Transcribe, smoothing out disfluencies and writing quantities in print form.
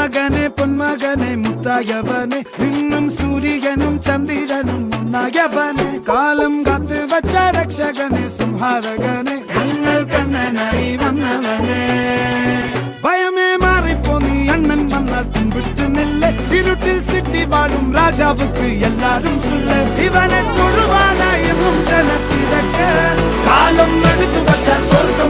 മകനെ പൊന്മകനെ മുത്തായവനെ നിന്നും സൂര്യനും ചന്ദ്രനും ഒന്നായവനെ കാലം കാത്ത് വച്ച രക്ഷകനെ സംഹാരകനെ ഞങ്ങൾ കണ്ണനായി വന്നവനെ ഭയമേ മാറിപ്പോ നീ അണ്ണൻ വന്നാൽ തുമ്പിട്ട് നെല്ല് ഇരുട്ടിൽ സിറ്റി വാഴും രാജാവുക്ക് എല്ലാരും സുല്ല് ഇവനെ തൊഴുവാനായി എന്നും ജനത്തിരക്ക് കാലം എടുത്തു വച്ചാൽ സ്വർഗ